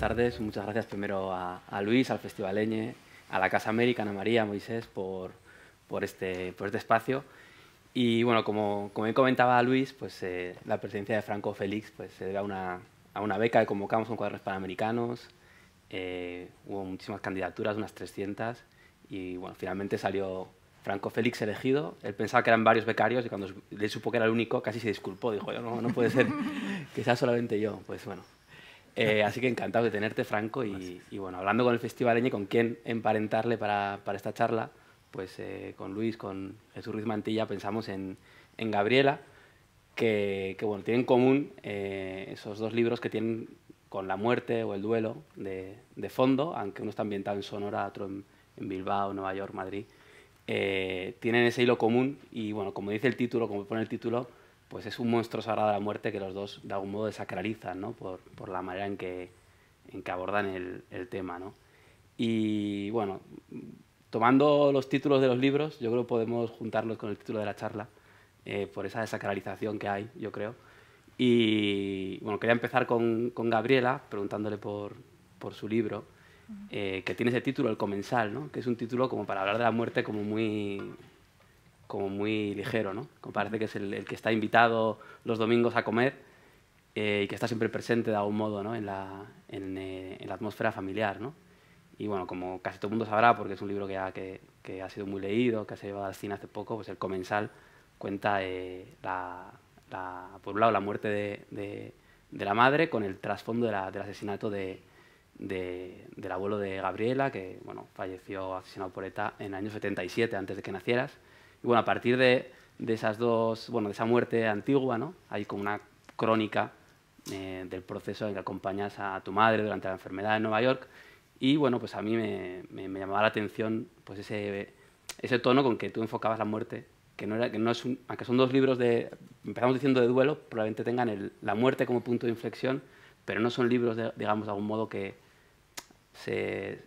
tardes. Muchas gracias primero a Luis, al Festivaleñe, a la Casa América, Ana María, a Moisés, por este espacio. Y bueno, como bien comentaba Luis, pues la presidencia de Franco Félix pues, se debe a una beca que convocamos con cuadernos panamericanos. Hubo muchísimas candidaturas, unas 300, y bueno, finalmente salió Franco Félix elegido. Él pensaba que eran varios becarios y cuando le supo que era el único, casi se disculpó. Dijo, no puede ser que sea solamente yo. Pues bueno, así que encantado de tenerte, Franco, y bueno, hablando con el Festivaleñe, con quién emparentarle para esta charla, pues con Luis, con Jesús Ruiz Mantilla, pensamos en Gabriela, que bueno, tienen en común esos dos libros que tienen con la muerte o el duelo de fondo, aunque uno está ambientado en Sonora, otro en Bilbao, Nueva York, Madrid. Tienen ese hilo común y, bueno, como dice el título, como pone el título, pues es un monstruo sagrado de la muerte que los dos de algún modo desacralizan, ¿no? por la manera en que abordan el tema, ¿no? Y bueno, tomando los títulos de los libros, yo creo que podemos juntarlos con el título de la charla, por esa desacralización que hay, yo creo. Y bueno, quería empezar con Gabriela, preguntándole por su libro, que tiene ese título, El Comensal, ¿no? Que es un título como para hablar de la muerte como muy ligero, ¿no? Como parece que es el que está invitado los domingos a comer y que está siempre presente de algún modo, ¿no? en la atmósfera familiar, ¿no? Y bueno, como casi todo el mundo sabrá, porque es un libro que ha sido muy leído, que se ha llevado al cine hace poco, pues El Comensal cuenta por un lado la muerte de la madre con el trasfondo del asesinato del abuelo de Gabriela, que bueno, falleció asesinado por ETA en el año 77, antes de que nacieras. Y bueno, a partir de esas dos, bueno, de esa muerte antigua, ¿no? Hay como una crónica del proceso en que acompañas a tu madre durante la enfermedad en Nueva York. Y bueno, pues a mí me llamaba la atención pues ese tono con que tú enfocabas la muerte, que no es aunque son dos libros empezamos diciendo de duelo, probablemente tengan la muerte como punto de inflexión, pero no son libros, digamos, de algún modo que se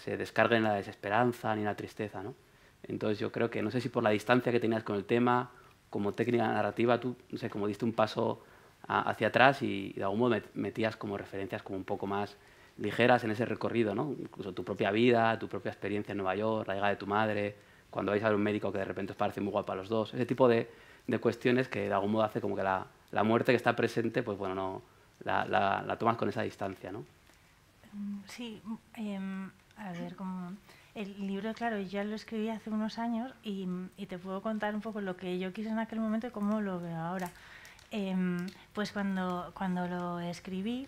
descarguen en la desesperanza ni en la tristeza, ¿no? Entonces yo creo que, no sé si por la distancia que tenías con el tema, como técnica narrativa, tú, no sé, como diste un paso hacia atrás y de algún modo metías como referencias como un poco más ligeras en ese recorrido, ¿no? Incluso tu propia vida, tu propia experiencia en Nueva York, la llegada de tu madre, cuando vais a ver un médico que de repente os parece muy guapa a los dos, ese tipo de cuestiones que de algún modo hace como que la muerte que está presente, pues bueno, no la tomas con esa distancia, ¿no? Sí, a ver, como el libro, claro, ya lo escribí hace unos años y te puedo contar un poco lo que yo quise en aquel momento y cómo lo veo ahora. Pues cuando lo escribí,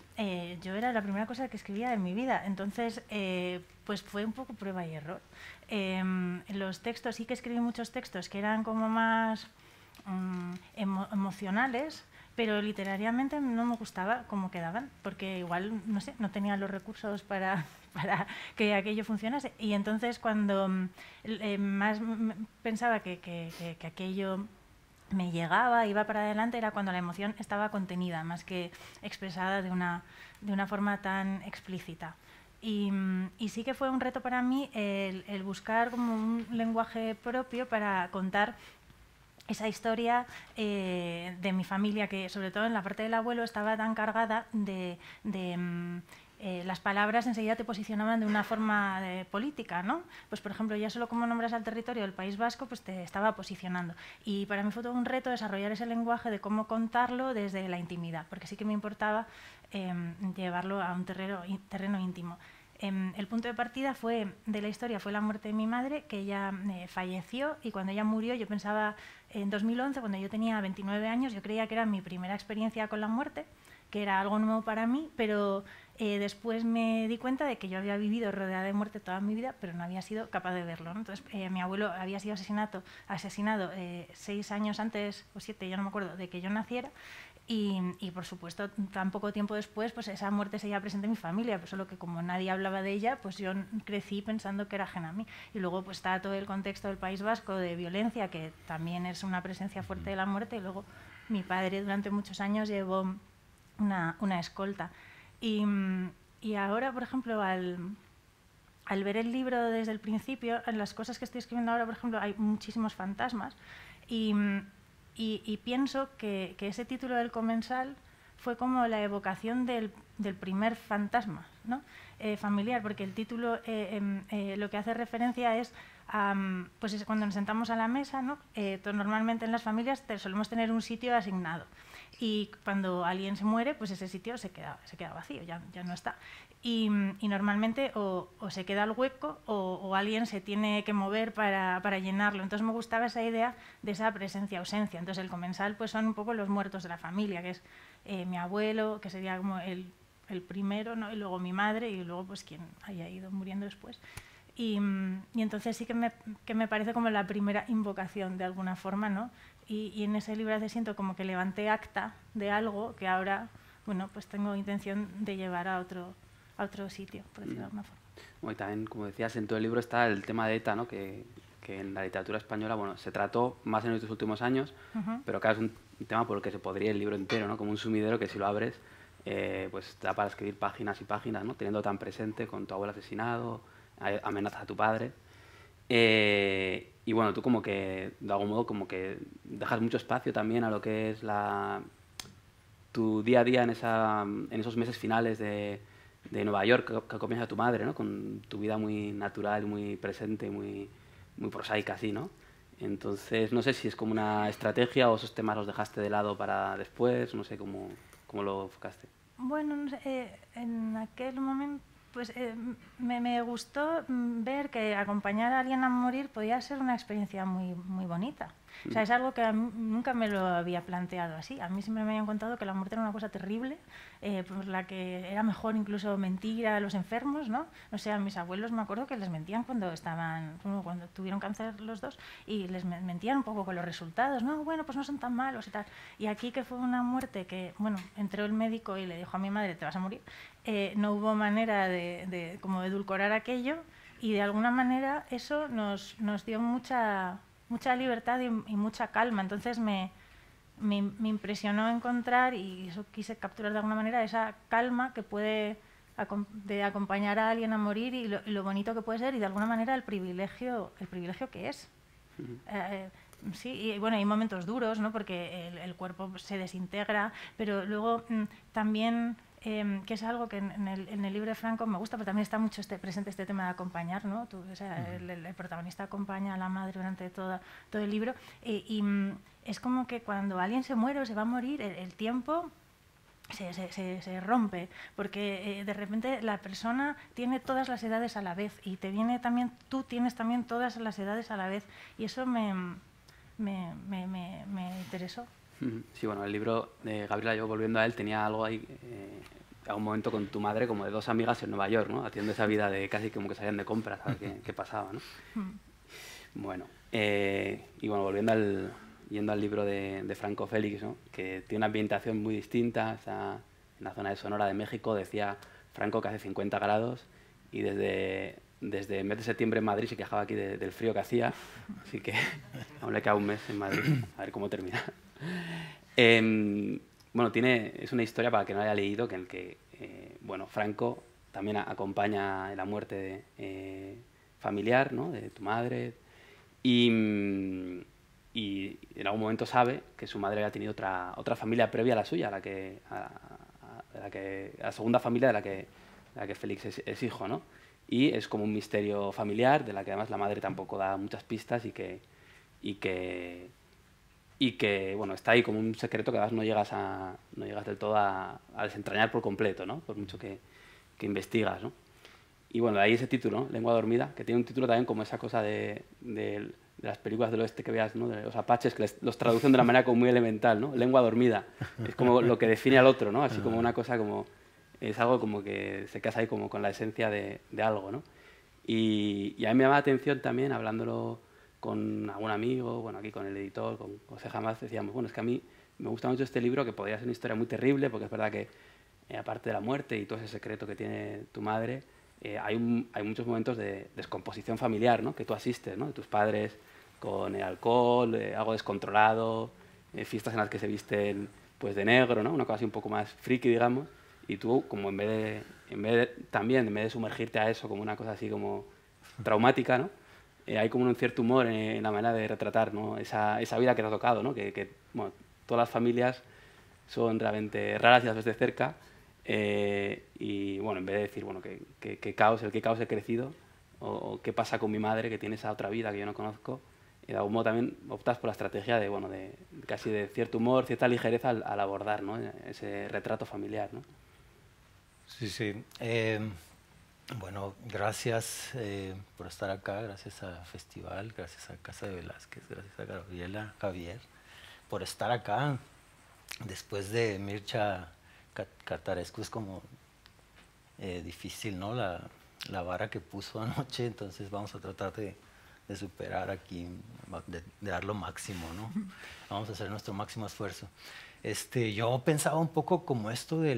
yo era la primera cosa que escribía en mi vida, entonces pues fue un poco prueba y error. Los textos, sí que escribí muchos textos que eran como más emocionales, pero literariamente no me gustaba cómo quedaban, porque igual, no sé, no tenía los recursos para que aquello funcionase. Y entonces cuando más pensaba que aquello me llegaba, iba para adelante, era cuando la emoción estaba contenida, más que expresada de una forma tan explícita. Y sí que fue un reto para mí el buscar como un lenguaje propio para contar esa historia de mi familia, que sobre todo en la parte del abuelo estaba tan cargada de las palabras enseguida te posicionaban de una forma política, ¿no? Pues por ejemplo, ya solo como nombras al territorio del País Vasco, pues te estaba posicionando. Y para mí fue todo un reto desarrollar ese lenguaje de cómo contarlo desde la intimidad, porque sí que me importaba llevarlo a un terreno íntimo. El punto de partida de la historia fue la muerte de mi madre, que ella falleció, y cuando ella murió yo pensaba en 2011, cuando yo tenía 29 años, yo creía que era mi primera experiencia con la muerte, que era algo nuevo para mí, pero después me di cuenta de que yo había vivido rodeada de muerte toda mi vida, pero no había sido capaz de verlo, ¿no? Entonces mi abuelo había sido asesinado 6 años antes, o 7, yo no me acuerdo, de que yo naciera. Y por supuesto, tan poco tiempo después, pues esa muerte seguía presente en mi familia, pues solo que como nadie hablaba de ella, pues yo crecí pensando que era ajena a mí. Y luego pues está todo el contexto del País Vasco de violencia, que también es una presencia fuerte de la muerte, y luego mi padre durante muchos años llevó una escolta. Y ahora, por ejemplo, al ver el libro desde el principio, en las cosas que estoy escribiendo ahora, por ejemplo, hay muchísimos fantasmas, y pienso que ese título del Comensal fue como la evocación del primer fantasma, ¿no? Familiar, porque el título lo que hace referencia es pues es cuando nos sentamos a la mesa, ¿no? Normalmente en las familias solemos tener un sitio asignado y cuando alguien se muere, pues ese sitio se queda vacío, ya no está. Y normalmente o se queda el hueco o alguien se tiene que mover para llenarlo. Entonces me gustaba esa idea de esa presencia-ausencia. Entonces el comensal pues son un poco los muertos de la familia, que es mi abuelo, que sería como el primero, ¿no? Y luego mi madre y luego pues quien haya ido muriendo después. Y entonces sí que me parece como la primera invocación de alguna forma, ¿no? Y en ese libro siento como que levanté acta de algo que ahora, bueno, pues tengo intención de llevar a otro sitio, por decirlo de alguna forma. Bueno, y también, como decías, en todo el libro está el tema de ETA, ¿no? Que en la literatura española, bueno, se trató más en estos últimos años, pero claro, es un tema por el que se podría ir el libro entero, ¿no? Como un sumidero que si lo abres, pues da para escribir páginas y páginas, ¿no? Teniendo tan presente con tu abuelo asesinado, amenazas a tu padre. Y bueno, tú como que, de algún modo, como que dejas mucho espacio también a lo que es tu día a día en esos meses finales de Nueva York que comienza tu madre, ¿no? Con tu vida muy natural, muy presente, muy prosaica, así, ¿no? Entonces, no sé si es como una estrategia o esos temas los dejaste de lado para después, no sé cómo lo enfocaste. Bueno, no sé, en aquel momento pues me gustó ver que acompañar a alguien a morir podía ser una experiencia muy, muy bonita. O sea, es algo que nunca me lo había planteado así. A mí siempre me habían contado que la muerte era una cosa terrible, por la que era mejor incluso mentir a los enfermos, ¿no? O sea, a mis abuelos me acuerdo que les mentían cuando tuvieron cáncer los dos y les mentían un poco con los resultados, ¿no? Bueno, pues no son tan malos y tal. Y aquí que fue una muerte que, bueno, entró el médico y le dijo a mi madre, te vas a morir, no hubo manera de como edulcorar aquello y de alguna manera eso nos dio mucha libertad y mucha calma. Entonces me impresionó encontrar, y eso quise capturar de alguna manera, esa calma que puede de acompañar a alguien a morir y lo bonito que puede ser y de alguna manera el privilegio que es. Sí, y bueno, hay momentos duros, ¿no? Porque el cuerpo se desintegra, pero luego también, que es algo que en el libro de Franco me gusta, pero también está mucho presente este tema de acompañar, ¿no? O sea, el protagonista acompaña a la madre durante todo el libro y es como que cuando alguien se muere o se va a morir, el tiempo se rompe, porque de repente la persona tiene todas las edades a la vez y tú tienes también todas las edades a la vez y eso me interesó. Sí, bueno, el libro de Gabriela, yo volviendo a él, tenía algo ahí, a un momento con tu madre, como de dos amigas en Nueva York, ¿no? Haciendo esa vida de casi como que salían de compras, a ver qué pasaba, ¿no? Bueno, y bueno, yendo al libro de Franco Félix, ¿no? Que tiene una ambientación muy distinta, está en la zona de Sonora de México, decía Franco que hace 50 grados y desde el mes de septiembre en Madrid se quejaba aquí del frío que hacía, así que aún le queda un mes en Madrid, a ver cómo termina. Bueno, es una historia para que no haya leído, que en el que bueno, Franco también acompaña en la muerte familiar, ¿no? De tu madre y en algún momento sabe que su madre había tenido otra familia previa a la suya, la segunda familia de la que Félix es hijo, ¿no? Y es como un misterio familiar de la que además la madre tampoco da muchas pistas y que bueno, está ahí como un secreto que además no llegas del todo a desentrañar por completo, ¿no? Por mucho que investigas, ¿no? Y bueno, de ahí ese título, ¿no? Lengua dormida, que tiene un título también como esa cosa de las películas del oeste que veas, ¿no? De los apaches, que los traducen de una manera como muy elemental, ¿no? Lengua dormida. Es como lo que define al otro, ¿no? Así como una cosa como... Es algo como que se casa ahí como con la esencia de algo, ¿no? Y a mí me llama la atención también, hablándolo con algún amigo, bueno, aquí con el editor, con José Jamás, decíamos, bueno, es que a mí me gusta mucho este libro, que podría ser una historia muy terrible, porque es verdad que, aparte de la muerte y todo ese secreto que tiene tu madre, hay muchos momentos de descomposición familiar, ¿no? Que tú asistes, ¿no? De tus padres con el alcohol, algo descontrolado, fiestas en las que se visten pues de negro, ¿no? Una cosa así un poco más friki, digamos, y tú como en vez de sumergirte a eso como una cosa así como traumática, ¿no? Hay como un cierto humor en la manera de retratar, ¿no? Esa vida que te ha tocado, ¿no? Que bueno, todas las familias son realmente raras y las ves de cerca. Y bueno, en vez de decir, bueno, qué caos he crecido, o qué pasa con mi madre que tiene esa otra vida que yo no conozco, y de algún modo también optas por la estrategia de, bueno, de casi de cierto humor, cierta ligereza al abordar, ¿no?, ese retrato familiar, ¿no? Sí, sí. Bueno, gracias por estar acá, gracias al festival, gracias a Casa de Velázquez, gracias a Gabriela, Javier, por estar acá. Después de Mircea Catarescu es como difícil, ¿no? La vara que puso anoche, entonces vamos a tratar de superar aquí, de dar lo máximo, ¿no? Vamos a hacer nuestro máximo esfuerzo. Yo pensaba un poco como esto de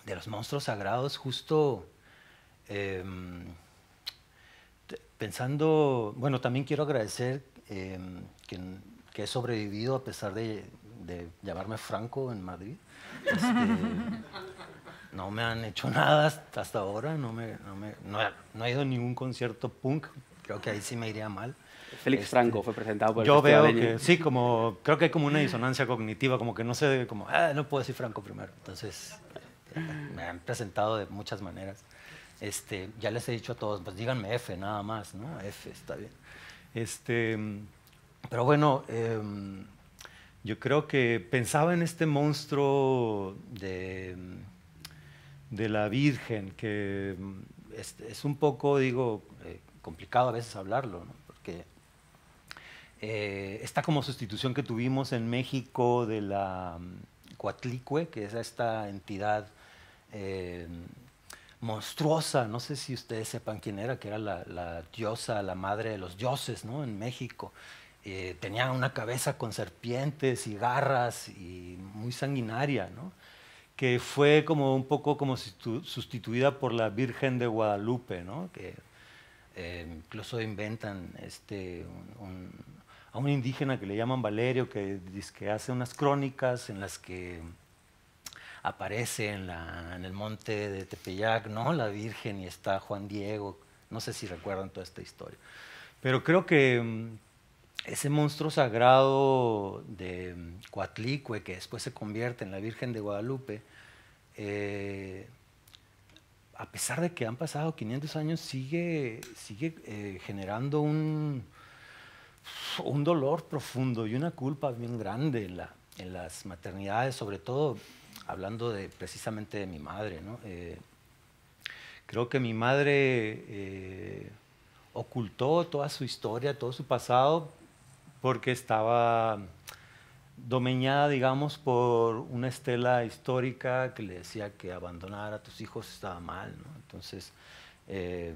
los monstruos sagrados, justo pensando, bueno, también quiero agradecer que he sobrevivido a pesar de llamarme Franco en Madrid. No me han hecho nada hasta ahora, no he ido a ningún concierto punk, creo que ahí sí me iría mal. Félix Franco fue presentado por el Yo veo Festivaleñe. que sí, creo que hay como una disonancia cognitiva, como que no sé, como, no puedo decir Franco primero. Entonces, me han presentado de muchas maneras. Ya les he dicho a todos, pues díganme F nada más, ¿no? F, está bien. Pero bueno, yo creo que pensaba en este monstruo de la Virgen, que es un poco, digo, complicado a veces hablarlo, ¿no? Porque esta como sustitución que tuvimos en México de la Coatlicue, que es esta entidad monstruosa, no sé si ustedes sepan quién era, que era la diosa, la madre de los dioses, ¿no? En México. Tenía una cabeza con serpientes y garras y muy sanguinaria, ¿no? Que fue como un poco como sustituida por la Virgen de Guadalupe, ¿no? Que incluso inventan a un indígena que le llaman Valerio, que hace unas crónicas en las que aparece en el monte de Tepeyac, ¿no? La Virgen, y está Juan Diego, no sé si recuerdan toda esta historia. Pero creo que ese monstruo sagrado de Coatlicue, que después se convierte en la Virgen de Guadalupe, a pesar de que han pasado 500 años, sigue generando un dolor profundo y una culpa bien grande en las maternidades, sobre todo hablando precisamente de mi madre, ¿no? Creo que mi madre ocultó toda su historia, todo su pasado, porque estaba domeñada, digamos, por una estela histórica que le decía que abandonar a tus hijos estaba mal, ¿no? Entonces, que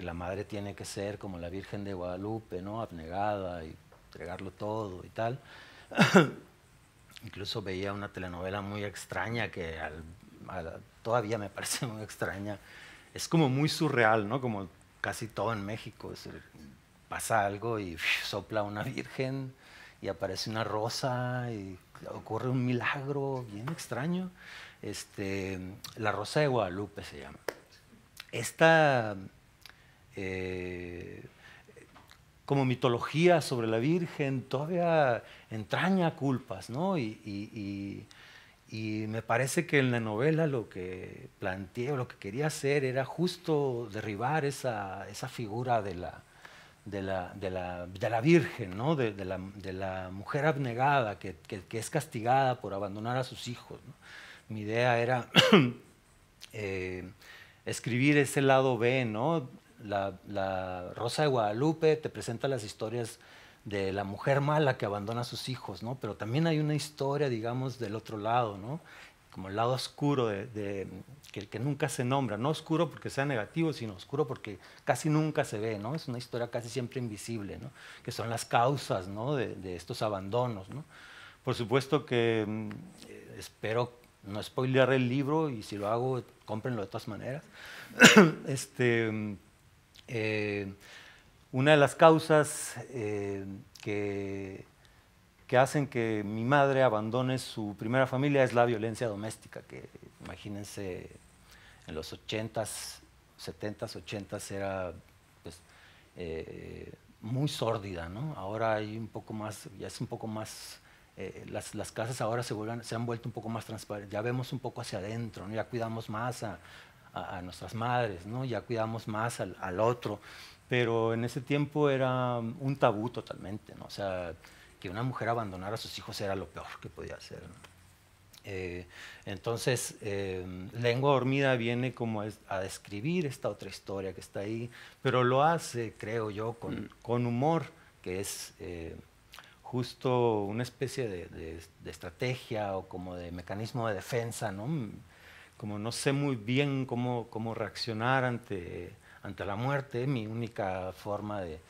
la madre tiene que ser como la Virgen de Guadalupe, ¿no? Abnegada y entregarlo todo y tal. Incluso veía una telenovela muy extraña que todavía me parece muy extraña. Es como muy surreal, ¿no? Como casi todo en México. Pasa algo y sopla una virgen y aparece una rosa y ocurre un milagro bien extraño. La Rosa de Guadalupe se llama. Esta como mitología sobre la Virgen todavía entraña culpas, ¿no? Y me parece que en la novela lo que planteé o lo que quería hacer era justo derribar esa figura de la Virgen, ¿no? de la mujer abnegada que es castigada por abandonar a sus hijos, ¿no? Mi idea era escribir ese lado B, ¿no? La Rosa de Guadalupe te presenta las historias de la mujer mala que abandona a sus hijos, ¿no? Pero también hay una historia, digamos, del otro lado, ¿no? Como el lado oscuro que nunca se nombra, no oscuro porque sea negativo, sino oscuro porque casi nunca se ve, ¿no? Es una historia casi siempre invisible, ¿no? Que son las causas, ¿no? de estos abandonos, ¿no? Por supuesto que espero no spoilear el libro, y si lo hago, cómprenlo de todas maneras. Una de las causas que hacen que mi madre abandone su primera familia es la violencia doméstica, que imagínense en los 80s, 70s, 80s era pues, muy sórdida, ¿no? Ahora hay un poco más, ya es un poco más las casas ahora se han vuelto un poco más transparentes, ya vemos un poco hacia adentro, ¿no? Ya cuidamos más a nuestras madres, ¿no? Ya cuidamos más al otro, pero en ese tiempo era un tabú totalmente, ¿no? O sea, que una mujer abandonara a sus hijos era lo peor que podía hacer, ¿no? Entonces, Lengua Dormida viene como a describir esta otra historia que está ahí, pero lo hace, creo yo, con humor, que es justo una especie de estrategia o como de mecanismo de defensa, ¿no? Como no sé muy bien cómo reaccionar ante la muerte, mi única forma de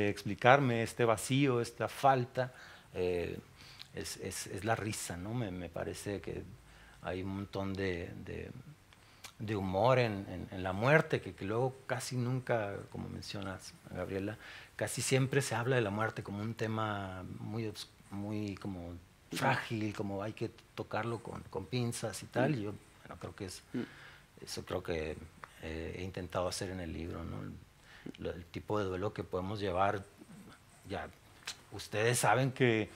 explicarme este vacío, esta falta, es la risa, ¿no? Me parece que hay un montón de humor en la muerte, que luego casi nunca, como mencionas, Gabriela, casi siempre se habla de la muerte como un tema muy como frágil, como hay que tocarlo con pinzas y tal. Y yo creo que eso creo que he intentado hacer en el libro, ¿no? El tipo de duelo que podemos llevar. Ya, ustedes saben que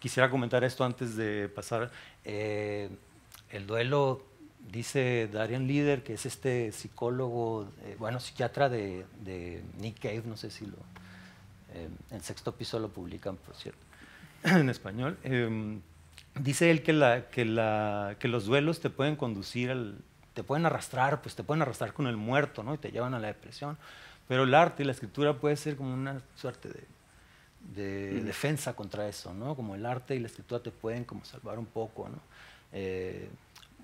quisiera comentar esto antes de pasar. El duelo, dice Darian Leader, que es este psicólogo, psiquiatra de Nick Cave, no sé si en Sexto Piso lo publican, por cierto, en español. Dice él que los duelos te pueden conducir te pueden arrastrar con el muerto, ¿no? Y te llevan a la depresión. Pero el arte y la escritura puede ser como una suerte de defensa contra eso, ¿no? Como el arte y la escritura te pueden como salvar un poco, ¿no?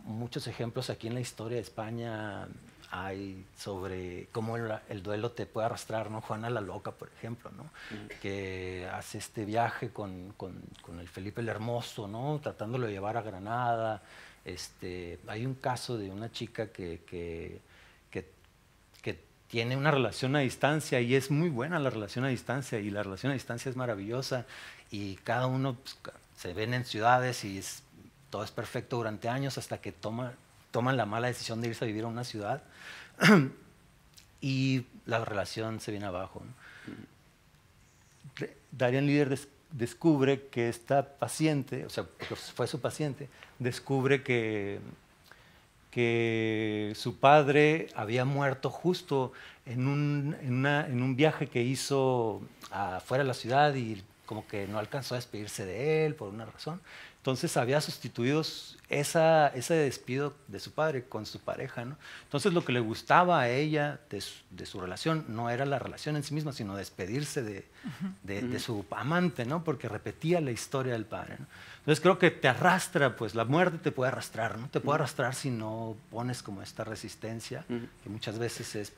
Muchos ejemplos aquí en la historia de España hay sobre cómo el duelo te puede arrastrar, ¿no? Juana la Loca, por ejemplo, ¿no? Que hace este viaje con el Felipe el Hermoso, ¿no? Tratándolo de llevar a Granada. Hay un caso de una chica que tiene una relación a distancia y es muy buena la relación a distancia, y la relación a distancia es maravillosa, y cada uno pues, se ven en ciudades y todo es perfecto durante años hasta que toman la mala decisión de irse a vivir a una ciudad y la relación se viene abajo, ¿no? Darian Leader descubre que esta paciente, o sea, porque fue su paciente, descubre que su padre había muerto justo en un viaje que hizo afuera de la ciudad, y como que no alcanzó a despedirse de él por una razón. Entonces había sustituido ese despido de su padre con su pareja, ¿no? Entonces lo que le gustaba a ella de su relación no era la relación en sí misma, sino despedirse de su amante, ¿no? Porque repetía la historia del padre, ¿no? Entonces creo que te arrastra, pues la muerte te puede arrastrar, ¿no? Te puede arrastrar si no pones como esta resistencia, que muchas veces es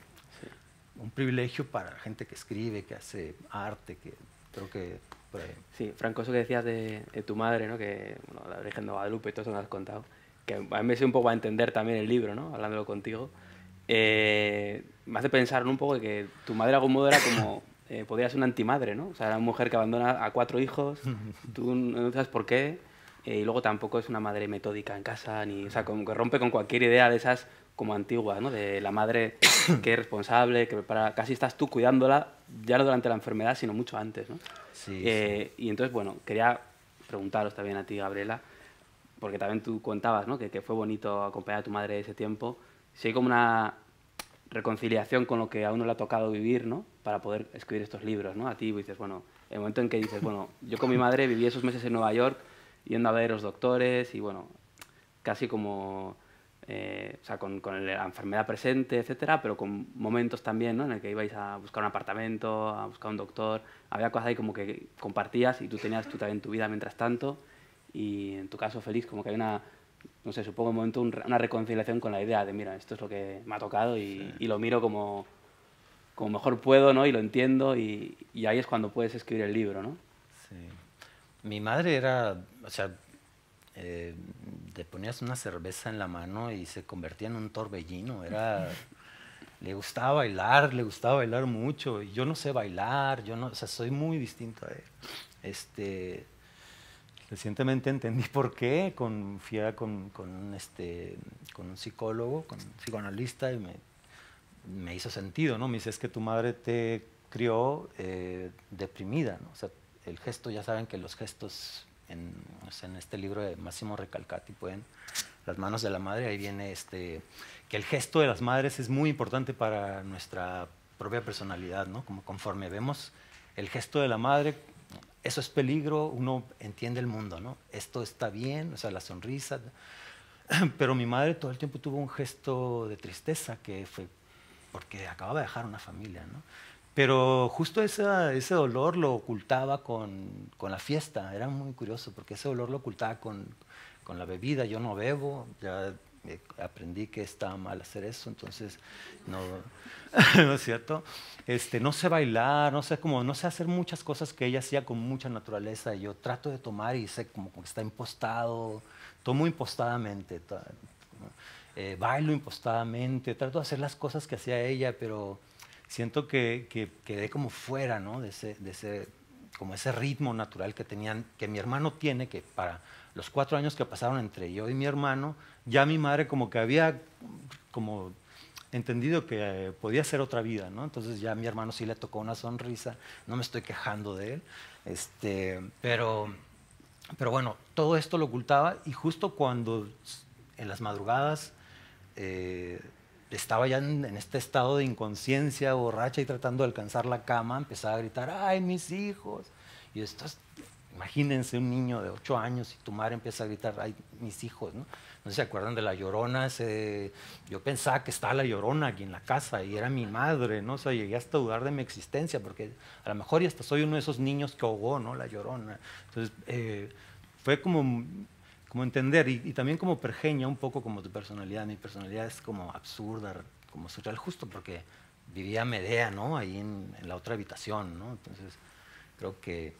un privilegio para la gente que escribe, que hace arte, que creo que... Sí, Franco, eso que decías de tu madre, ¿no? Que, bueno, la Virgen de Guadalupe y todo eso me has contado, que a mí me sirve un poco a entender también el libro, ¿no? Hablándolo contigo. Me hace pensar, ¿no? Un poco de que tu madre de algún modo era como... podría ser una antimadre, ¿no? O sea, era una mujer que abandona a 4 hijos, tú no sabes por qué, y luego tampoco es una madre metódica en casa, o sea, como que rompe con cualquier idea de esas como antiguas, ¿no? De la madre que es responsable, que prepara, casi estás tú cuidándola, ya no durante la enfermedad, sino mucho antes, ¿no? Sí, sí. Y entonces, bueno, quería preguntaros también a ti, Gabriela, porque también tú contabas, ¿no? Que fue bonito acompañar a tu madre ese tiempo. Si hay como una reconciliación con lo que a uno le ha tocado vivir, ¿no? Para poder escribir estos libros, ¿no? A ti dices, bueno, el momento en que dices, bueno, yo con mi madre viví esos meses en Nueva York yendo a ver a los doctores y, bueno, casi como... o sea, con la enfermedad presente, etcétera, pero con momentos también, ¿no? En el que ibais a buscar un apartamento, a buscar un doctor. Había cosas ahí como que compartías y tú tenías tú también tu vida mientras tanto. Y en tu caso, Félix, como que hay una, no sé, supongo un momento, una reconciliación con la idea de, mira, esto es lo que me ha tocado y lo miro como mejor puedo, ¿no? Y lo entiendo, y ahí es cuando puedes escribir el libro, ¿no? Sí. Mi madre era, o sea, le ponías una cerveza en la mano y se convertía en un torbellino. Le gustaba bailar mucho. Y yo no sé bailar, o sea, soy muy distinto a él. Recientemente entendí por qué, fui con un psicólogo, con un psicoanalista, y me hizo sentido, ¿no? Me dice, es que tu madre te crió deprimida, ¿no? O sea, el gesto, ya saben que los gestos o sea, en este libro de Massimo Recalcati pueden, Las manos de la madre, ahí viene que el gesto de las madres es muy importante para nuestra propia personalidad, ¿no? Como conforme vemos el gesto de la madre, eso es peligro, uno entiende el mundo, ¿no? Esto está bien, o sea, la sonrisa. Pero mi madre todo el tiempo tuvo un gesto de tristeza que fue porque acababa de dejar una familia, ¿no? Pero justo ese dolor lo ocultaba con la fiesta. Era muy curioso porque ese dolor lo ocultaba con la bebida. Yo no bebo, ya aprendí que estaba mal hacer eso, entonces no, ¿no es cierto? No sé bailar, no sé hacer muchas cosas que ella hacía con mucha naturaleza. Yo trato de tomar y sé como que está impostado, tomo impostadamente, bailo impostadamente, trato de hacer las cosas que hacía ella, pero siento que quedé como fuera, ¿no? Como ese ritmo natural que mi hermano tiene, que para los 4 años que pasaron entre yo y mi hermano, ya mi madre como que había como entendido que podía ser otra vida, ¿no? Entonces ya a mi hermano sí le tocó una sonrisa, no me estoy quejando de él, pero bueno, todo esto lo ocultaba y justo cuando en las madrugadas estaba ya en este estado de inconsciencia, borracha y tratando de alcanzar la cama, empezaba a gritar, ¡ay, mis hijos! Y imagínense un niño de 8 años y tu madre empieza a gritar, ¡ay, mis hijos! ¿No? No sé si se acuerdan de La Llorona. Yo pensaba que estaba La Llorona aquí en la casa y era mi madre, ¿no? O sea, llegué hasta a dudar de mi existencia porque a lo mejor y hasta soy uno de esos niños que ahogó, ¿no? La Llorona. Entonces, fue como entender y también como pergeña un poco como tu personalidad. Mi personalidad es como absurda, como surreal, justo porque vivía Medea, ¿no? Ahí en la otra habitación, ¿no? Entonces, creo que,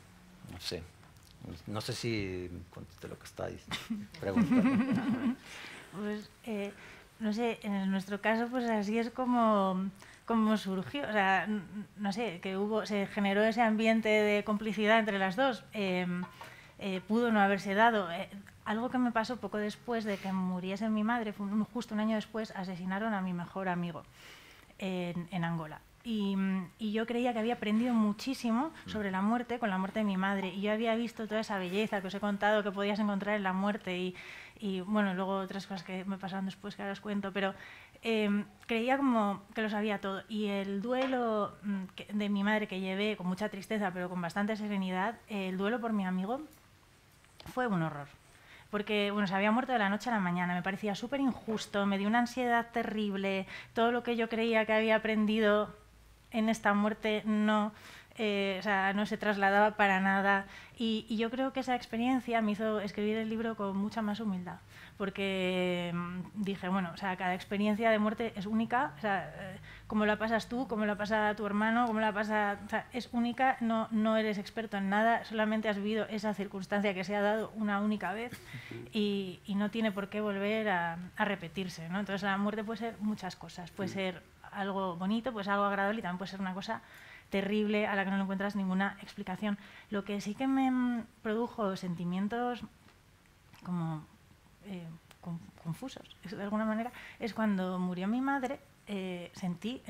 no sé si contesté lo que estáis preguntando. Pues, no sé, en nuestro caso, pues así es como surgió, o sea, no sé, se generó ese ambiente de complicidad entre las dos. Pudo no haberse dado. Algo que me pasó poco después de que muriese mi madre, justo un año después, asesinaron a mi mejor amigo en Angola. Y yo creía que había aprendido muchísimo sobre la muerte con la muerte de mi madre. Y yo había visto toda esa belleza que os he contado que podías encontrar en la muerte y bueno, luego otras cosas que me pasaron después que ahora os cuento, pero creía como que lo sabía todo. Y el duelo de mi madre que llevé con mucha tristeza pero con bastante serenidad, el duelo por mi amigo fue un horror. Porque bueno, se había muerto de la noche a la mañana, me parecía súper injusto, me dio una ansiedad terrible, todo lo que yo creía que había aprendido en esta muerte no se trasladaba para nada. Y yo creo que esa experiencia me hizo escribir el libro con mucha más humildad, porque dije, bueno, o sea, cada experiencia de muerte es única, o sea, como la pasas tú, como la pasa tu hermano, como la pasa, o sea, es única, no eres experto en nada, solamente has vivido esa circunstancia que se ha dado una única vez y no tiene por qué volver a repetirse, ¿no? Entonces la muerte puede ser muchas cosas, puede ser algo bonito, puede ser algo agradable y también puede ser una cosa terrible a la que no le encuentras ninguna explicación. Lo que sí que me produjo sentimientos como confusos, de alguna manera, es cuando murió mi madre, sentí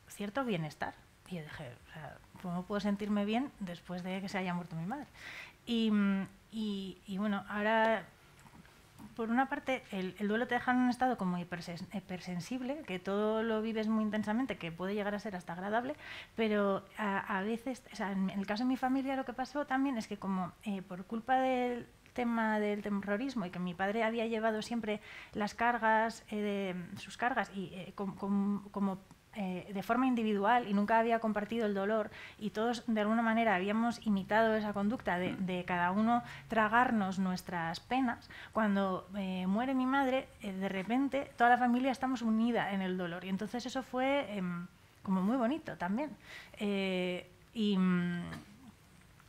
cierto bienestar. Y yo dije, o sea, ¿cómo puedo sentirme bien después de que se haya muerto mi madre? Y bueno, ahora, por una parte, el duelo te deja en un estado como hipersensible, que todo lo vives muy intensamente, que puede llegar a ser hasta agradable, pero a veces, o sea, en el caso de mi familia lo que pasó también es que como por culpa del tema del terrorismo y que mi padre había llevado siempre las cargas, sus cargas, y como de forma individual y nunca había compartido el dolor y todos de alguna manera habíamos imitado esa conducta de cada uno tragarnos nuestras penas, cuando muere mi madre, de repente toda la familia estamos unida en el dolor y entonces eso fue como muy bonito también.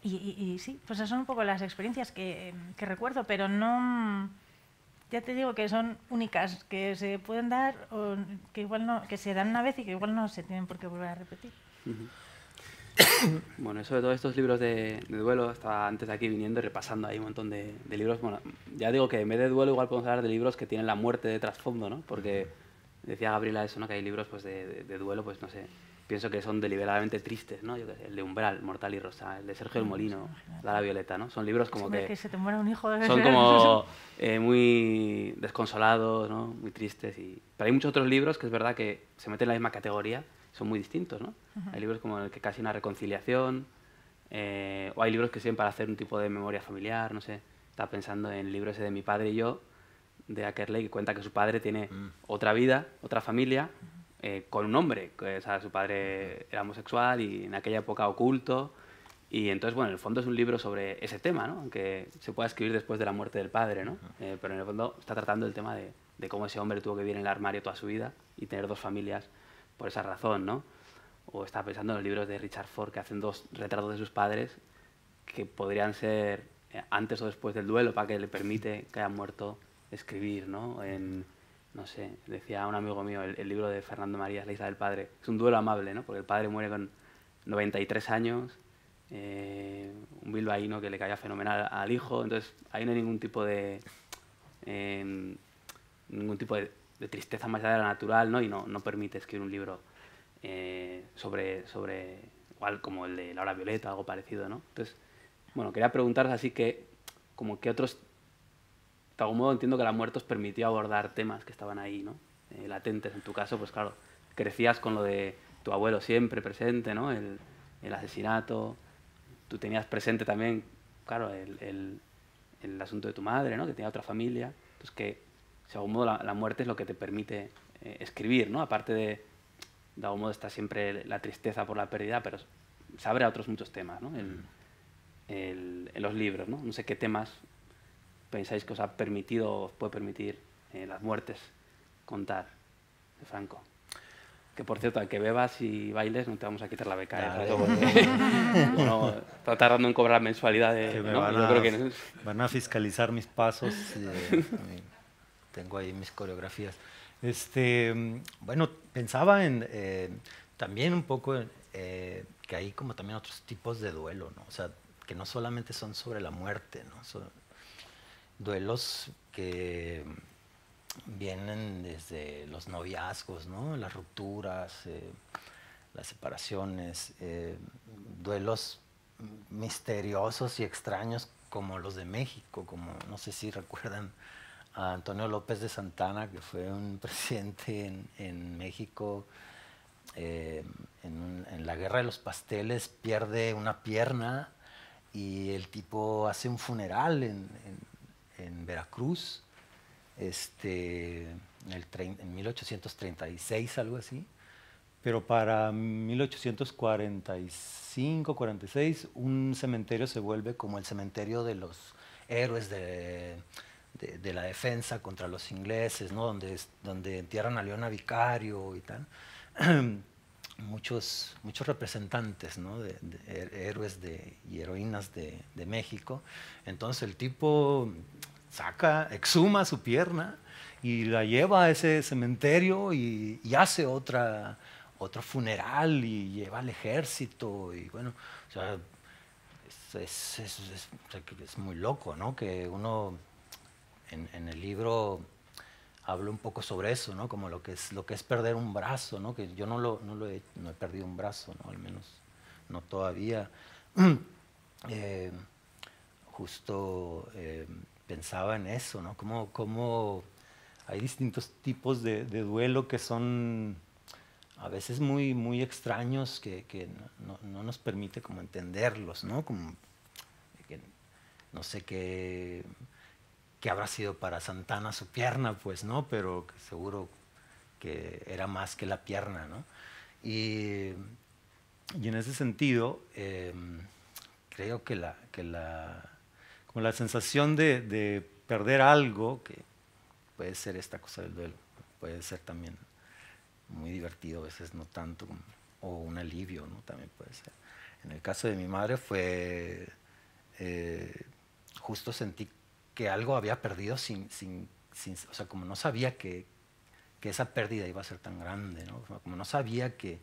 Y sí, pues esas son un poco las experiencias que recuerdo, pero no... Ya te digo que son únicas, que se pueden dar o que igual no, que se dan una vez y que igual no se tienen por qué volver a repetir. Bueno, eso de todos estos libros de duelo, estaba antes de aquí viniendo y repasando ahí un montón de libros. Bueno, ya digo que en vez de duelo igual podemos hablar de libros que tienen la muerte de trasfondo, ¿no? Porque decía Gabriela eso, ¿no? Que hay libros pues de duelo, pues no sé, pienso que son deliberadamente tristes, ¿no? Yo qué sé, el de Umbral, Mortal y Rosa, el de Sergio del Molino, Lara Violeta, ¿no? Son libros como que se te muera un hijo. Son como muy desconsolados, ¿no? Muy tristes. Pero hay muchos otros libros que es verdad que se meten en la misma categoría, son muy distintos, ¿no? Hay libros como el que casi una reconciliación, o hay libros que sirven para hacer un tipo de memoria familiar, no sé. Estaba pensando en el libro ese de Mi padre y yo, de Ackerley, que cuenta que su padre tiene otra vida, otra familia, con un hombre. O sea, su padre era homosexual y en aquella época oculto. Y entonces, bueno, en el fondo es un libro sobre ese tema, ¿no? Aunque se pueda escribir después de la muerte del padre, ¿no? Pero en el fondo está tratando el tema de cómo ese hombre tuvo que vivir en el armario toda su vida y tener dos familias por esa razón, ¿no? O estaba pensando en los libros de Richard Ford, que hacen dos retratos de sus padres que podrían ser antes o después del duelo, para que le permite que hayan muerto escribir, ¿no? No sé, decía un amigo mío, el libro de Fernando Marías, La isla del padre, es un duelo amable, ¿no? Porque el padre muere con 93 años, un bilbaíno que le caía fenomenal al hijo, entonces ahí no hay ningún tipo de tristeza más allá de la natural, ¿no? Y no permite escribir un libro sobre igual como el de Laura Violeta, algo parecido, ¿no? Entonces, bueno, quería preguntaros así que, como que otros, de algún modo entiendo que la muerte os permitió abordar temas que estaban ahí, ¿no? Latentes. En tu caso, pues claro, crecías con lo de tu abuelo siempre presente, ¿no? El asesinato. Tú tenías presente también, claro, el asunto de tu madre, ¿no? Que tenía otra familia. Entonces, que de algún modo la muerte es lo que te permite escribir, ¿no? Aparte de algún modo está siempre la tristeza por la pérdida, pero se abre a otros muchos temas, ¿no? En los libros, ¿no? No sé qué temas pensáis que os ha permitido o os puede permitir las muertes contar, de Franco. Que por cierto, al que bebas y bailes no te vamos a quitar la beca. Claro. Bueno, está tardando en cobrar mensualidad. Van a fiscalizar mis pasos. Tengo ahí mis coreografías. Bueno, pensaba en también un poco que hay como también otros tipos de duelo, ¿no? O sea, que no solamente son sobre la muerte, ¿no? Son duelos que vienen desde los noviazgos, ¿no? Las rupturas, las separaciones, duelos misteriosos y extraños como los de México, como no sé si recuerdan a Antonio López de Santana, que fue un presidente en México, en la Guerra de los Pasteles, pierde una pierna y el tipo hace un funeral en Veracruz, en 1836, algo así. Pero para 1845, 46, un cementerio se vuelve como el cementerio de los héroes de la defensa contra los ingleses, ¿no? donde entierran a Leona Vicario y tal. Muchos representantes, ¿no? de héroes y heroínas de México. Entonces el tipo exhuma su pierna y la lleva a ese cementerio y hace otro funeral y lleva al ejército y bueno, o sea, es muy loco, ¿no? Que uno en el libro habla un poco sobre eso, ¿no? Como lo que es perder un brazo, ¿no? Que yo no he perdido un brazo, ¿no? Al menos no todavía. Justo pensaba en eso, ¿no? Como hay distintos tipos de duelo que son a veces muy, muy extraños, que no nos permite como entenderlos, ¿no? Como que no sé qué habrá sido para Santana su pierna, pues, ¿no? Pero que seguro que era más que la pierna, ¿no? Y en ese sentido, creo que como la sensación de perder algo, que puede ser esta cosa del duelo, puede ser también muy divertido, a veces no tanto, o un alivio, ¿no? También puede ser. En el caso de mi madre fue, justo sentí que algo había perdido o sea, como no sabía que esa pérdida iba a ser tan grande, ¿no? Como no sabía que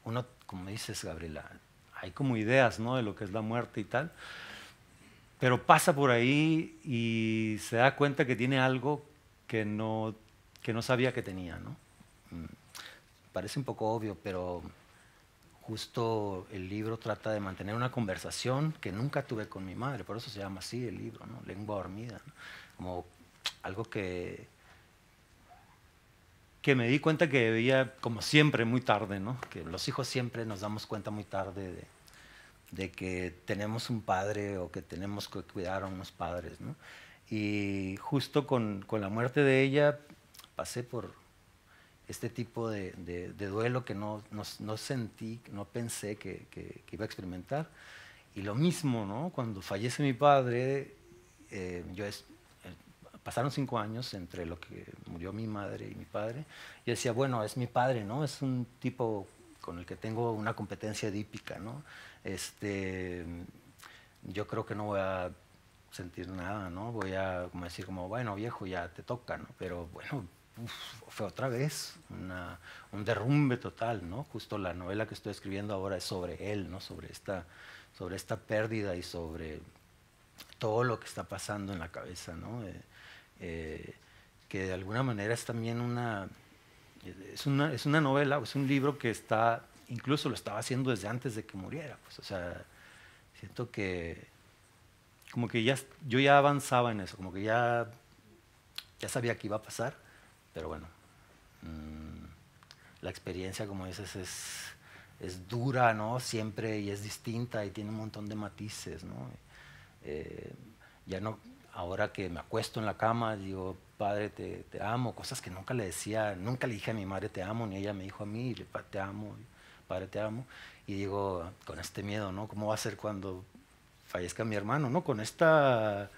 uno, como dices, Gabriela, hay como ideas, ¿no? De lo que es la muerte y tal, pero pasa por ahí y se da cuenta que tiene algo que no sabía que tenía, ¿no? Parece un poco obvio, pero justo el libro trata de mantener una conversación que nunca tuve con mi madre, por eso se llama así el libro, ¿no? Lengua dormida, ¿no? Como algo que me di cuenta que veía como siempre muy tarde, ¿no? Que los hijos siempre nos damos cuenta muy tarde de que tenemos un padre o que tenemos que cuidar a unos padres, ¿no? Y justo con la muerte de ella pasé por este tipo de duelo que no sentí, no pensé que iba a experimentar. Y lo mismo, ¿no? Cuando fallece mi padre, pasaron 5 años entre lo que murió mi madre y mi padre. Yo decía, bueno, es mi padre, ¿no? Es un tipo con el que tengo una competencia edípica, ¿no? Yo creo que no voy a sentir nada, ¿no? Voy a como decir, como, bueno, viejo, ya te toca, ¿no? Pero bueno, fue otra vez un derrumbe total, ¿no? Justo la novela que estoy escribiendo ahora es sobre él, ¿no? Sobre esta pérdida y sobre todo lo que está pasando en la cabeza, ¿no? Que de alguna manera es también es una novela, es un libro que incluso lo estaba haciendo desde antes de que muriera, pues, o sea, siento que como que yo ya avanzaba en eso, como que ya sabía que iba a pasar, pero bueno, la experiencia, como dices, es dura, ¿no? Siempre, y es distinta y tiene un montón de matices, ¿no? Ya no, ahora que me acuesto en la cama, digo, padre, te amo, cosas que nunca le dije a mi madre te amo, ni ella me dijo a mí, te amo, padre, te amo. Y digo, con este miedo, ¿no? ¿Cómo va a ser cuando fallezca mi hermano, ¿no? Con esta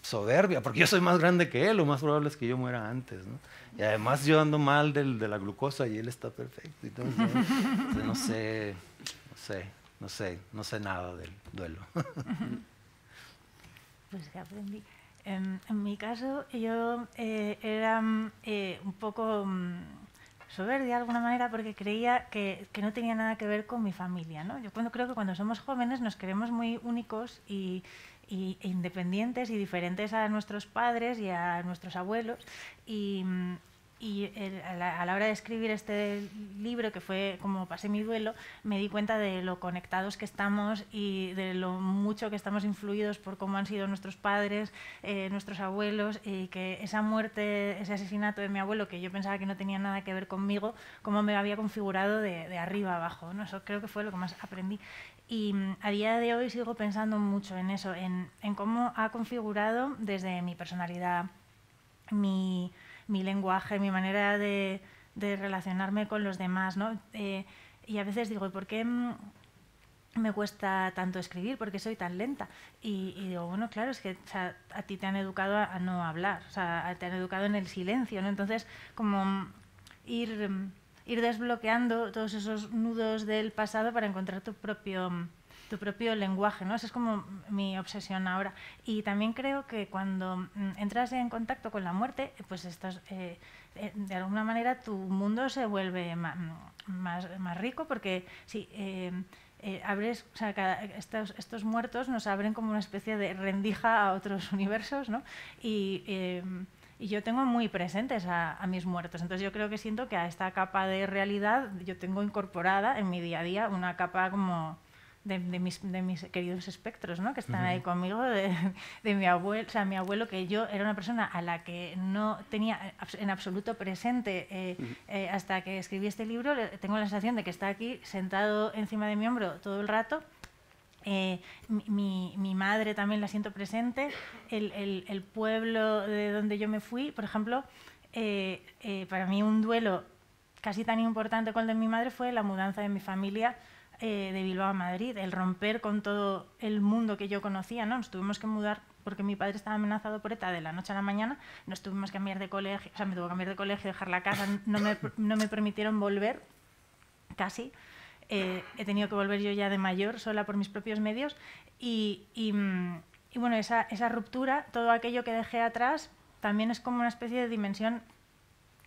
soberbia, porque yo soy más grande que él, lo más probable es que yo muera antes, ¿no? Y además yo ando mal de la glucosa y él está perfecto. Entonces, no sé nada del duelo. Pues que aprendí. En mi caso, yo era un poco soberbia de alguna manera porque creía que no tenía nada que ver con mi familia, ¿no? Yo creo que cuando somos jóvenes nos creemos muy únicos e independientes y diferentes a nuestros padres y a nuestros abuelos, y a la hora de escribir este libro, que fue como pasé mi duelo, me di cuenta de lo conectados que estamos y de lo mucho que estamos influidos por cómo han sido nuestros padres, nuestros abuelos, y que esa muerte, ese asesinato de mi abuelo, que yo pensaba que no tenía nada que ver conmigo, cómo me había configurado de arriba a abajo, ¿no? Eso creo que fue lo que más aprendí. Y a día de hoy sigo pensando mucho en eso, en cómo ha configurado desde mi personalidad, mi lenguaje, mi manera de relacionarme con los demás, ¿no? Y a veces digo, ¿por qué me cuesta tanto escribir? ¿Por qué soy tan lenta? Y digo, bueno, claro, es que, o sea, a ti te han educado a no hablar, o sea, te han educado en el silencio, ¿no? Entonces, como ir desbloqueando todos esos nudos del pasado para encontrar tu propio lenguaje, ¿no? Esa es como mi obsesión ahora. Y también creo que cuando entras en contacto con la muerte, pues de alguna manera tu mundo se vuelve más rico, porque sí, abres, o sea, estos muertos nos abren como una especie de rendija a otros universos, ¿no? Y yo tengo muy presentes a mis muertos. Entonces yo creo que siento que a esta capa de realidad yo tengo incorporada en mi día a día una capa como de mis queridos espectros, ¿no? Que están ahí conmigo, de mi abuelo. O sea, mi abuelo, que yo era una persona a la que no tenía en absoluto presente hasta que escribí este libro. Tengo la sensación de que está aquí sentado encima de mi hombro todo el rato. Mi madre también la siento presente. El pueblo de donde yo me fui, por ejemplo, para mí un duelo casi tan importante como el de mi madre fue la mudanza de mi familia de Bilbao a Madrid, el romper con todo el mundo que yo conocía, ¿no? Nos tuvimos que mudar porque mi padre estaba amenazado por ETA de la noche a la mañana, nos tuvimos que cambiar de colegio, o sea, me tuve que cambiar de colegio, dejar la casa, no me permitieron volver, casi. He tenido que volver yo ya de mayor, sola por mis propios medios, y bueno, esa ruptura, todo aquello que dejé atrás, también es como una especie de dimensión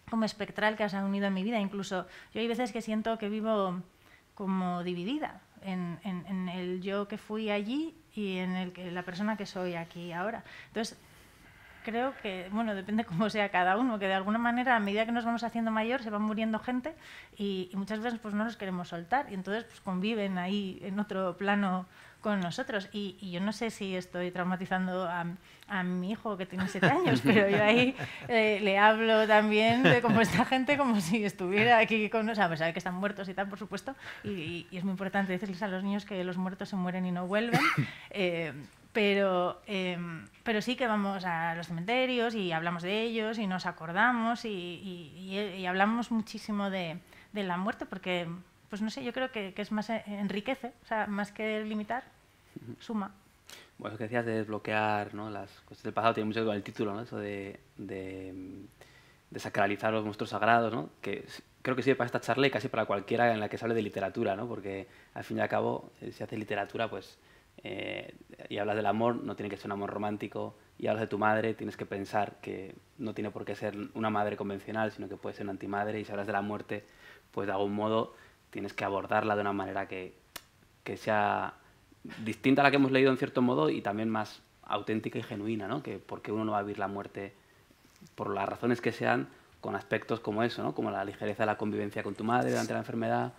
como espectral que se ha unido en mi vida. Incluso yo hay veces que siento que vivo como dividida en el yo que fui allí y en la persona que soy aquí ahora. Entonces, creo que, bueno, depende cómo sea cada uno, que de alguna manera, a medida que nos vamos haciendo mayor, se va muriendo gente y muchas veces pues no los queremos soltar y entonces pues conviven ahí en otro plano con nosotros. Y yo no sé si estoy traumatizando a mi hijo que tiene 7 años, pero yo ahí le hablo también de cómo esta gente, como si estuviera aquí con nosotros, a pesar de que están muertos y tal, por supuesto, y es muy importante decirles a los niños que los muertos se mueren y no vuelven. Pero sí que vamos a los cementerios y hablamos de ellos y nos acordamos y hablamos muchísimo de la muerte porque, pues no sé, yo creo que es más enriquece, o sea, más que limitar, suma. Bueno, lo que decías de desbloquear, ¿no?, las cosas del pasado tiene mucho que ver con el título, ¿no? Eso de sacralizar los monstruos sagrados, ¿no? Que creo que sirve para esta charla y casi para cualquiera en la que se hable de literatura, ¿no? Porque al fin y al cabo, si haces literatura, pues y hablas del amor, no tiene que ser un amor romántico, y hablas de tu madre, tienes que pensar que no tiene por qué ser una madre convencional, sino que puede ser una antimadre, y si hablas de la muerte, pues de algún modo tienes que abordarla de una manera que sea distinta a la que hemos leído en cierto modo y también más auténtica y genuina, ¿no? Que porque uno no va a vivir la muerte por las razones que sean con aspectos como eso, ¿no? Como la ligereza de la convivencia con tu madre durante la enfermedad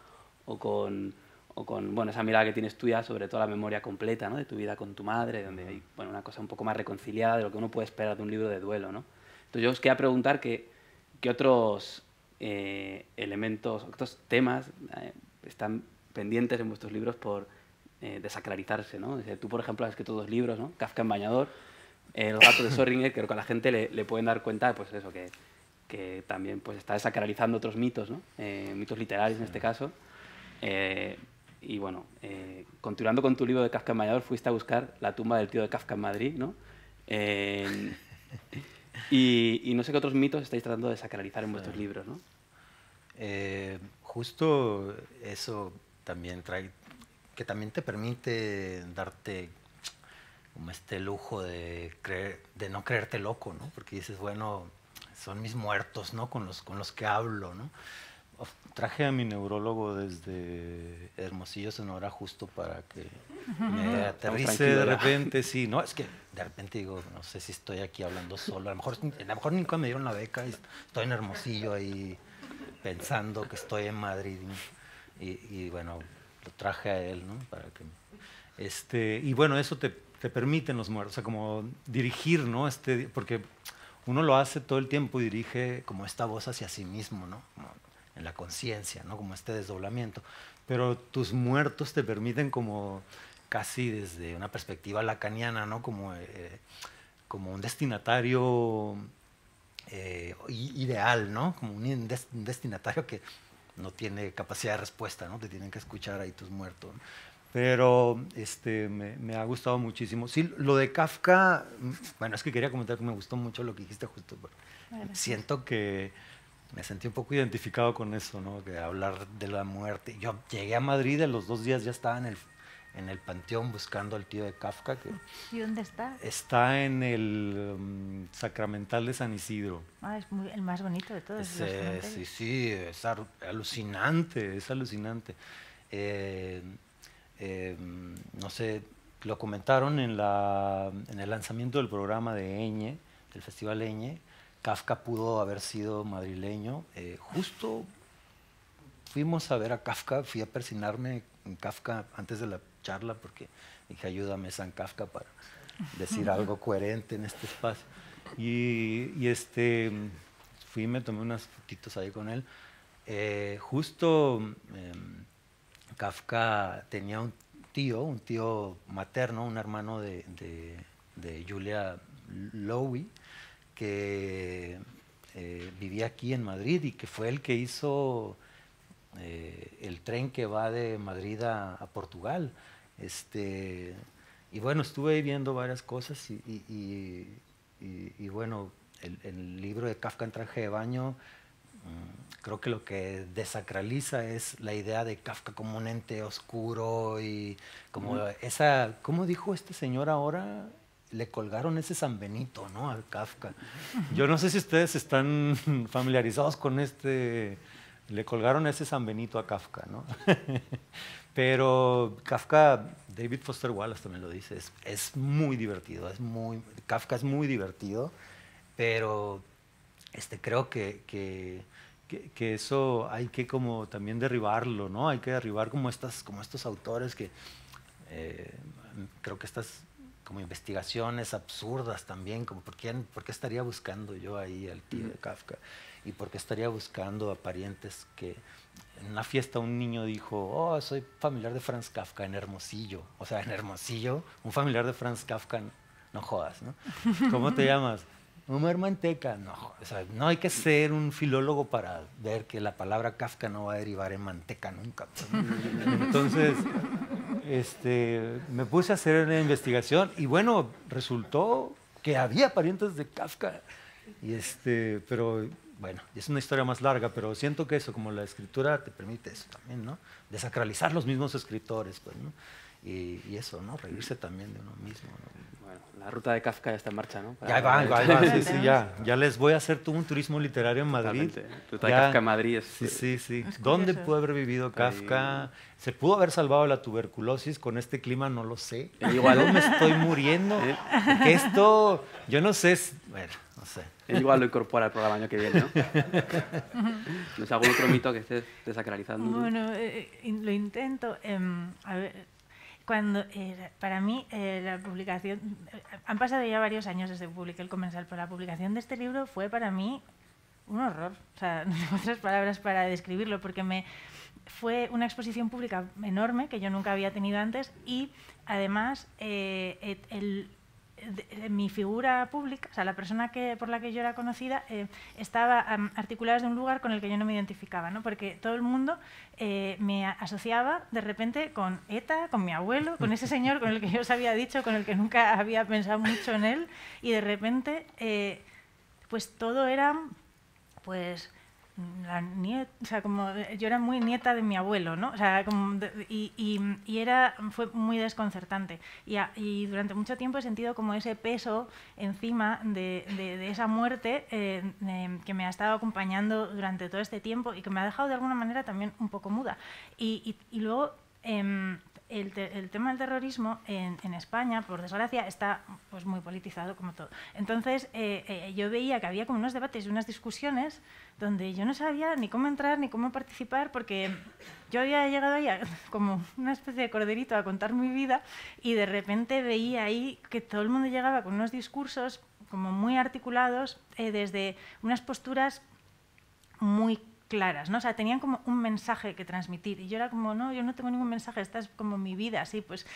o con bueno, esa mirada que tienes tuya sobre toda la memoria completa, ¿no?, de tu vida con tu madre, donde hay, bueno, una cosa un poco más reconciliada de lo que uno puede esperar de un libro de duelo, ¿no? Entonces yo os quería preguntar qué otros elementos, otros temas están pendientes en vuestros libros por desacralizarse, ¿no? Tú, por ejemplo, has escrito 2 libros, ¿no? Kafka en Bañador, El gato de Schrödinger, creo que a la gente le pueden dar cuenta, pues eso, que también pues está desacralizando otros mitos, ¿no? Mitos literarios en este caso. Y bueno, continuando con tu libro de Kafka en Bañador, fuiste a buscar la tumba del tío de Kafka en Madrid, ¿no? Y no sé qué otros mitos estáis tratando de desacralizar en vuestros libros, ¿no? Justo eso también trae, que también te permite darte como este lujo de no creerte loco, ¿no? Porque dices, bueno, son mis muertos, ¿no? Con los que hablo, ¿no? Traje a mi neurólogo desde Hermosillo, Sonora, justo para que me aterrice de repente. Sí, no, es que de repente digo, no sé si estoy aquí hablando solo. A lo mejor nunca me dieron la beca y estoy en Hermosillo ahí pensando que estoy en Madrid. Y bueno, lo traje a él, ¿no? Para que, y bueno, eso te permite en los muertos, o sea, como dirigir, ¿no? Porque uno lo hace todo el tiempo y dirige como esta voz hacia sí mismo, ¿no? Como en la conciencia, ¿no? Como este desdoblamiento. Pero tus muertos te permiten como casi desde una perspectiva lacaniana, ¿no? Como un destinatario ideal, ¿no? Como un destinatario que no tiene capacidad de respuesta, ¿no? Te tienen que escuchar ahí tus muertos, ¿no? Pero me ha gustado muchísimo. Sí, lo de Kafka, bueno, es que quería comentar que me gustó mucho lo que dijiste justo. Siento que me sentí un poco identificado con eso, ¿no? Que hablar de la muerte. Yo llegué a Madrid, a los 2 días ya estaba en el panteón buscando al tío de Kafka. ¿Y dónde está? Está en el Sacramental de San Isidro. Ah, es el más bonito de todos. Sí, es alucinante, es alucinante. No sé, lo comentaron en el lanzamiento del programa de Eñe, del Festival Eñe. Kafka pudo haber sido madrileño. Justo fuimos a ver a Kafka, fui a persignarme en Kafka antes de la charla porque dije, ayúdame San Kafka para decir algo coherente en este espacio. Y fui y me tomé unas fotitos ahí con él. Kafka tenía un tío materno, un hermano de Julia Lowy, que vivía aquí en Madrid y que fue el que hizo el tren que va de Madrid a Portugal. Y bueno, estuve viendo varias cosas y bueno, el libro de Kafka en traje de baño, creo que lo que desacraliza es la idea de Kafka como un ente oscuro y como ¿cómo dijo este señor ahora? Le colgaron ese San Benito, ¿no? Al Kafka. Yo no sé si ustedes están familiarizados con le colgaron ese San Benito a Kafka, ¿no? Pero Kafka, David Foster Wallace también lo dice, es muy divertido, Kafka es muy divertido pero creo que eso hay que como también derribarlo, ¿no? Hay que derribar como estos autores que creo que estas como investigaciones absurdas también, como por qué estaría buscando yo ahí al tío de Kafka, y por qué estaría buscando a parientes que en una fiesta un niño dijo, oh, soy familiar de Franz Kafka en Hermosillo. O sea, en Hermosillo, un familiar de Franz Kafka, no jodas, ¿no? ¿Cómo te llamas? Omar Manteca. No, o sea, no hay que ser un filólogo para ver que la palabra Kafka no va a derivar en manteca nunca. Entonces, me puse a hacer una investigación y bueno, resultó que había parientes de Kafka. Y pero bueno, es una historia más larga, pero siento que eso, como la escritura te permite eso también, ¿no? Desacralizar los mismos escritores, pues, ¿no? Y eso, ¿no? Reírse también de uno mismo, ¿no? Bueno, la ruta de Kafka ya está en marcha, ¿no? Ya va, sí, ya les voy a hacer todo un turismo literario en Madrid. Ruta de Kafka en Madrid es... Sí. ¿Dónde pudo haber vivido Kafka? ¿Se pudo haber salvado de la tuberculosis con este clima? No lo sé. Igual yo me estoy muriendo. Porque esto, yo no sé, bueno, no sé. Igual lo incorpora al programa año que viene, ¿no? ¿No es algún otro mito que estés desacralizando? Bueno, lo intento. A ver, cuando para mí la publicación, han pasado ya varios años desde que publiqué El Comensal, pero la publicación de este libro fue para mí un horror. O sea, no tengo otras palabras para describirlo, porque fue una exposición pública enorme que yo nunca había tenido antes, y además mi figura pública, o sea, la persona por la que yo era conocida, estaba articulada desde un lugar con el que yo no me identificaba, ¿no? Porque todo el mundo me asociaba de repente con ETA, con mi abuelo, con ese señor con el que yo os había dicho, con el que nunca había pensado mucho en él, y de repente pues todo era pues la nieta, o sea, como yo era muy nieta de mi abuelo, ¿no? O sea, fue muy desconcertante. Y durante mucho tiempo he sentido como ese peso encima de esa muerte que me ha estado acompañando durante todo este tiempo y que me ha dejado de alguna manera también un poco muda. Y luego el tema del terrorismo en España, por desgracia, está pues muy politizado como todo. Entonces yo veía que había como unos debates y unas discusiones donde yo no sabía ni cómo entrar ni cómo participar, porque yo había llegado ahí como una especie de corderito a contar mi vida, y de repente veía ahí que todo el mundo llegaba con unos discursos como muy articulados desde unas posturas muy claras, ¿no? O sea, tenían como un mensaje que transmitir, y yo era como, no, yo no tengo ningún mensaje, esta es como mi vida, así pues.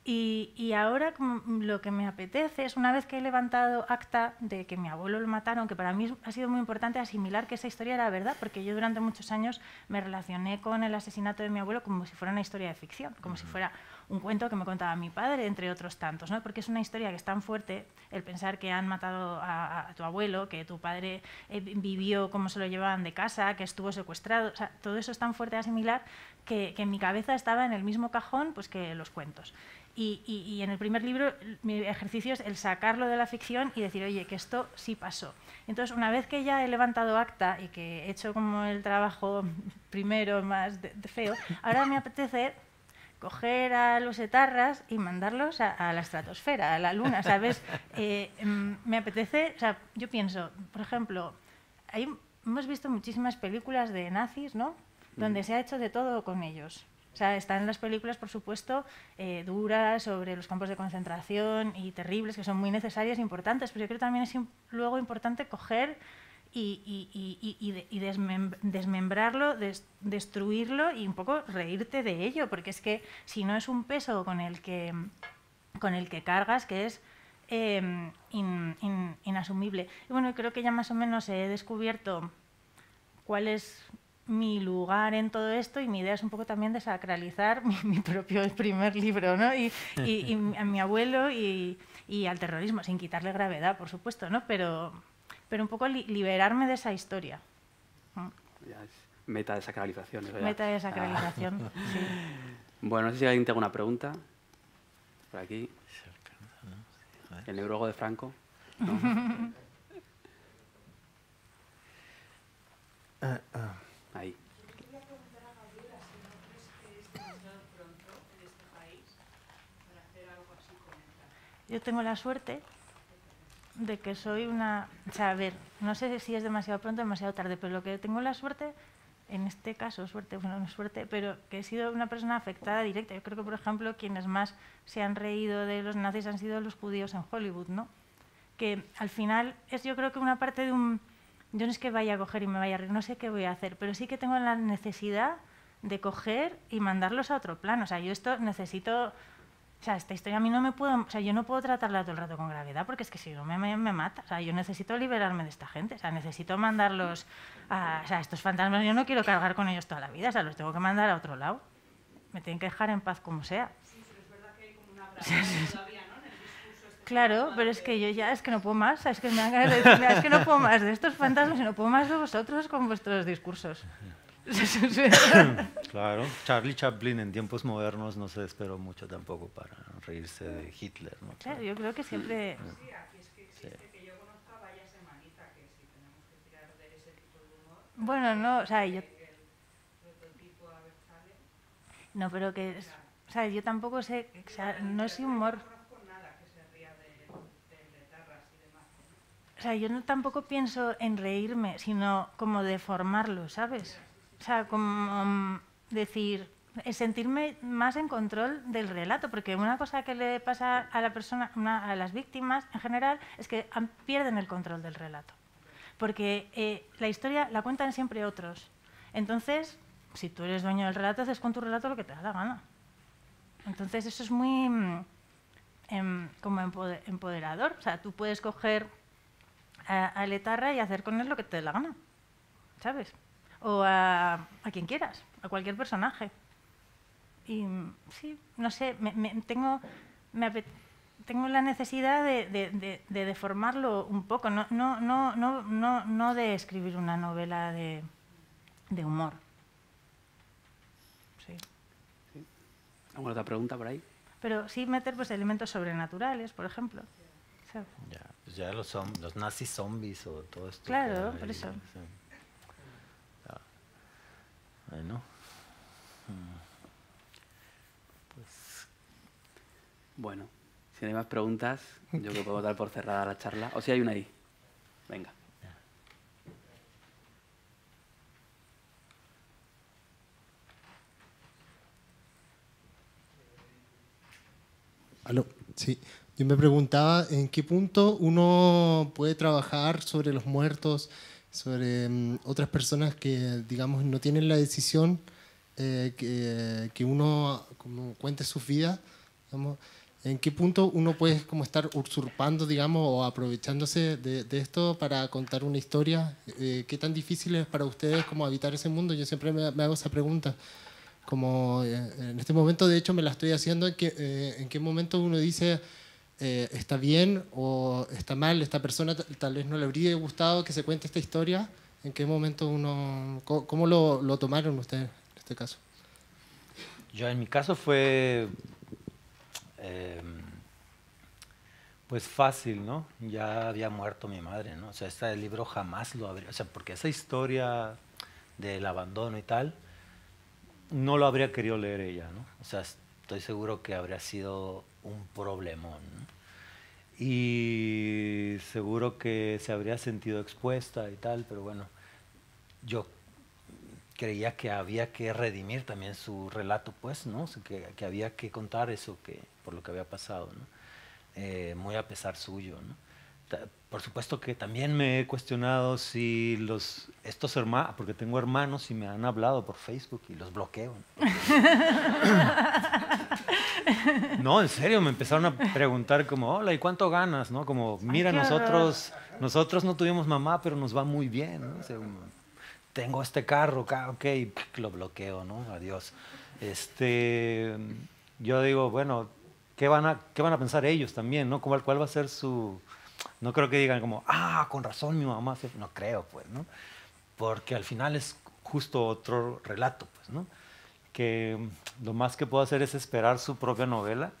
Y ahora como lo que me apetece es, una vez que he levantado acta de que mi abuelo lo mataron, que para mí ha sido muy importante asimilar que esa historia era verdad, porque yo durante muchos años me relacioné con el asesinato de mi abuelo como si fuera una historia de ficción, como si fuera un cuento que me contaba mi padre, entre otros tantos, ¿no? Porque es una historia que es tan fuerte, el pensar que han matado a tu abuelo, que tu padre vivió como se lo llevaban de casa, que estuvo secuestrado, o sea, todo eso es tan fuerte de asimilar que en mi cabeza estaba en el mismo cajón pues, que los cuentos. Y en el primer libro mi ejercicio es el sacarlo de la ficción y decir, oye, que esto sí pasó. Entonces, una vez que ya he levantado acta y que he hecho como el trabajo primero más de feo, ahora me apetece coger a los etarras y mandarlos a la estratosfera, a la luna, ¿sabes? Me apetece, o sea, yo pienso, por ejemplo, hemos visto muchísimas películas de nazis, ¿no? Donde se ha hecho de todo con ellos. O sea, están las películas, por supuesto, duras sobre los campos de concentración y terribles, que son muy necesarias e importantes, pero yo creo que también es luego importante coger y desmembrarlo, destruirlo y un poco reírte de ello, porque es que si no es un peso con el que cargas, que es inasumible. Y bueno, creo que ya más o menos he descubierto cuál es mi lugar en todo esto, y mi idea es un poco también desacralizar mi propio primer libro, ¿no? Y a mi abuelo y al terrorismo, sin quitarle gravedad, por supuesto, ¿no? Pero un poco liberarme de esa historia. Ya es meta desacralización. Meta desacralización, sí. Bueno, no sé si alguien tiene alguna pregunta. Por aquí. ¿El neurólogo de Franco? ¿No? Ahí. Quería preguntar a Gabriela si no crees que es demasiado pronto en este país para hacer algo así como esta. Yo tengo la suerte de que soy una... O sea, a ver, no sé si es demasiado pronto o demasiado tarde, pero lo que tengo la suerte, en este caso, suerte, bueno, no suerte, pero que he sido una persona afectada directa. Yo creo que, por ejemplo, quienes más se han reído de los nazis han sido los judíos en Hollywood, ¿no? Que al final es, yo creo que una parte de un... Yo no es que vaya a coger y me vaya a reír, no sé qué voy a hacer, pero sí que tengo la necesidad de coger y mandarlos a otro plano. O sea, yo esto necesito... O sea, esta historia a mí no me puedo... O sea, yo no puedo tratarla todo el rato con gravedad porque es que si no me mata. O sea, yo necesito liberarme de esta gente. O sea, necesito mandarlos a... O sea, estos fantasmas yo no quiero cargar con ellos toda la vida. O sea, los tengo que mandar a otro lado. Me tienen que dejar en paz como sea. Sí, pero es verdad que hay como una gravedad todavía, ¿no? En el discurso este. Claro, pero es que yo ya es que no puedo más. O sea, es que me dan ganas de decir, "Mira, es que no puedo más de estos fantasmas y no puedo más de vosotros con vuestros discursos". Claro, Charlie Chaplin en tiempos modernos no se esperó mucho tampoco para reírse de Hitler, ¿no? Claro, yo creo que siempre... Sí, aquí es que existe, que yo conozca vaya semanita, que si tenemos que tirar de ese tipo de humor, Bueno, no, o sea, yo... el prototipo a ver sale. No, pero que... O sea, yo tampoco sé... O sea, no es humor... No conozco nada que se ría de letarras y demás. O sea, yo no tampoco pienso en reírme, sino como deformarlo, ¿sabes? O sea, como decir, sentirme más en control del relato, porque una cosa que le pasa a la persona, a las víctimas en general, es que pierden el control del relato. Porque la historia la cuentan siempre otros. Entonces, si tú eres dueño del relato, haces con tu relato lo que te da la gana. Entonces, eso es muy como empoderador. O sea, tú puedes coger a Letarra y hacer con él lo que te dé la gana, ¿sabes? O a quien quieras, a cualquier personaje. Y sí, no sé, tengo la necesidad de deformarlo un poco, no de escribir una novela de humor. Sí. ¿Alguna otra pregunta por ahí? Pero sí meter pues elementos sobrenaturales, por ejemplo. ¿Sabes? Ya, pues ya los nazis zombies o todo esto. Claro, que por hay, eso. sí. Ya. Bueno. Pues Bueno, si no hay más preguntas, yo creo que podemos dar por cerrada la charla. O si hay una ahí. Venga. Aló, sí. Yo me preguntaba en qué punto uno puede trabajar sobre los muertos, sobre otras personas que, digamos, no tienen la decisión que uno como cuente sus vidas, digamos. ¿En qué punto uno puede como estar usurpando, digamos, o aprovechándose de esto para contar una historia? ¿Qué tan difícil es para ustedes como habitar ese mundo? Yo siempre me hago esa pregunta. Como en este momento, de hecho, me la estoy haciendo, en qué momento uno dice está bien o está mal, esta persona tal vez no le habría gustado que se cuente esta historia. ¿En qué momento uno, cómo lo tomaron ustedes en este caso? yo en mi caso fue pues fácil, ¿no? Ya había muerto mi madre, ¿no? O sea, este libro jamás lo habría, o sea, porque esa historia del abandono y tal, no lo habría querido leer ella, ¿no? O sea, estoy seguro que habría sido un problemón, ¿no? Y seguro que se habría sentido expuesta y tal, pero bueno, yo creía que había que redimir también su relato, pues, ¿no? O sea, que había que contar eso por lo que había pasado, ¿no? Muy a pesar suyo, ¿no? Por supuesto que también me he cuestionado si estos hermanos, porque tengo hermanos y me han hablado por Facebook y los bloqueo, ¿no? No, en serio, me empezaron a preguntar como, hola, ¿y cuánto ganas? ¿No? Como, mira, nosotros no tuvimos mamá, pero nos va muy bien, ¿no? O sea, tengo este carro, ok, lo bloqueo, ¿no? Adiós. Yo digo, bueno, ¿qué van a pensar ellos también, ¿no? ¿Cuál va a ser su...? No creo que digan como, con razón mi mamá se... No creo, pues, ¿no? Porque al final es justo otro relato, pues, ¿no? Que lo más que puedo hacer es esperar su propia novela.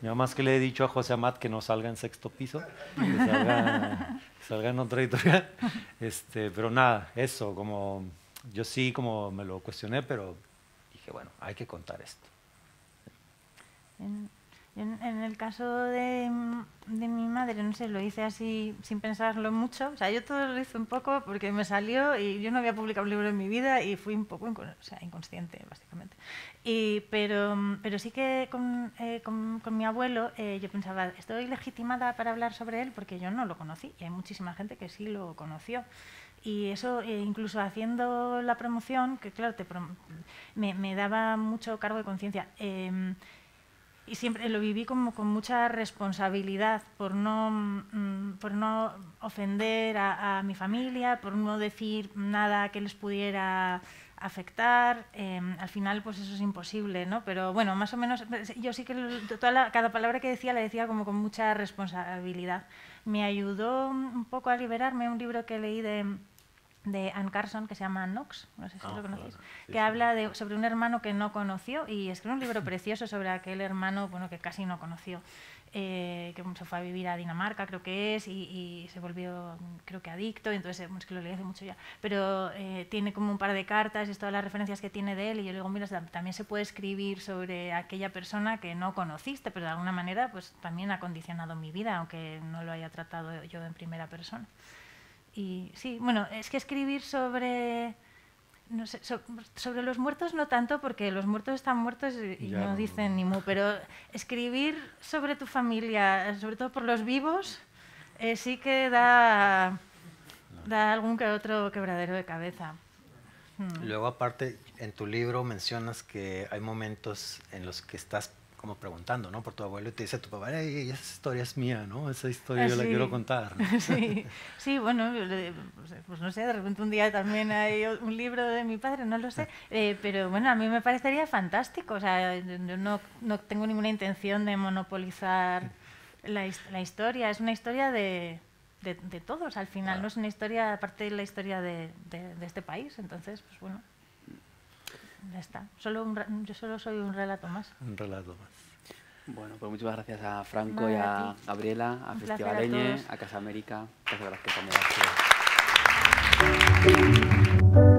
Yo más que le he dicho a José Amat que no salga en Sexto Piso, que salga en otra editorial. Pero nada, eso, como yo sí como me lo cuestioné, pero dije, bueno, hay que contar esto. En el caso de mi madre, no sé, lo hice así sin pensarlo mucho. O sea, yo todo lo hice un poco porque me salió y yo no había publicado un libro en mi vida y fui un poco inconsciente, básicamente. Pero sí que con mi abuelo yo pensaba, estoy legitimada para hablar sobre él porque yo no lo conocí y hay muchísima gente que sí lo conoció. Y eso, incluso haciendo la promoción, que claro, me daba mucho cargo de conciencia. Y siempre lo viví como con mucha responsabilidad por no ofender a mi familia, por no decir nada que les pudiera afectar. Al final, pues eso es imposible, ¿no? Pero bueno, más o menos, yo sí que cada palabra que decía la decía como con mucha responsabilidad. Me ayudó un poco a liberarme un libro que leí de Anne Carson, que se llama Knox, no sé si lo conocéis, claro, sí, que sí. habla sobre un hermano que no conoció y escribe un libro precioso sobre aquel hermano, bueno, que casi no conoció, que se fue a vivir a Dinamarca, creo que es, y se volvió, creo que adicto, entonces es que lo leí hace mucho ya, pero tiene como un par de cartas, es todas las referencias que tiene de él, y yo le digo, mira, también se puede escribir sobre aquella persona que no conociste, pero de alguna manera pues también ha condicionado mi vida, aunque no lo haya tratado yo en primera persona. Y sí, bueno, es que escribir sobre, no sé, sobre los muertos no tanto, porque los muertos están muertos y Ya no no. dicen ni mu, pero escribir sobre tu familia, sobre todo por los vivos, sí que da algún que otro quebradero de cabeza. Luego, aparte, en tu libro mencionas que hay momentos en los que estás como preguntando, ¿no? Por tu abuelo y te dice tu papá, "Ey, esa historia es mía, ¿no? Esa historia yo la Sí. quiero contar", ¿no? Sí, sí, bueno, pues no sé, de repente un día también hay un libro de mi padre, no lo sé, pero bueno, a mí me parecería fantástico, o sea, yo no tengo ninguna intención de monopolizar la historia, es una historia de todos al final, Claro. no es una historia, aparte de la historia de este país, entonces, pues bueno, ya está, yo solo soy un relato más. Un relato más. Bueno, pues muchas gracias a Franco y Nada, a a ti. Gabriela, a Un placer a Festivaleñe, todos. a Casa América. Muchas gracias, amigos.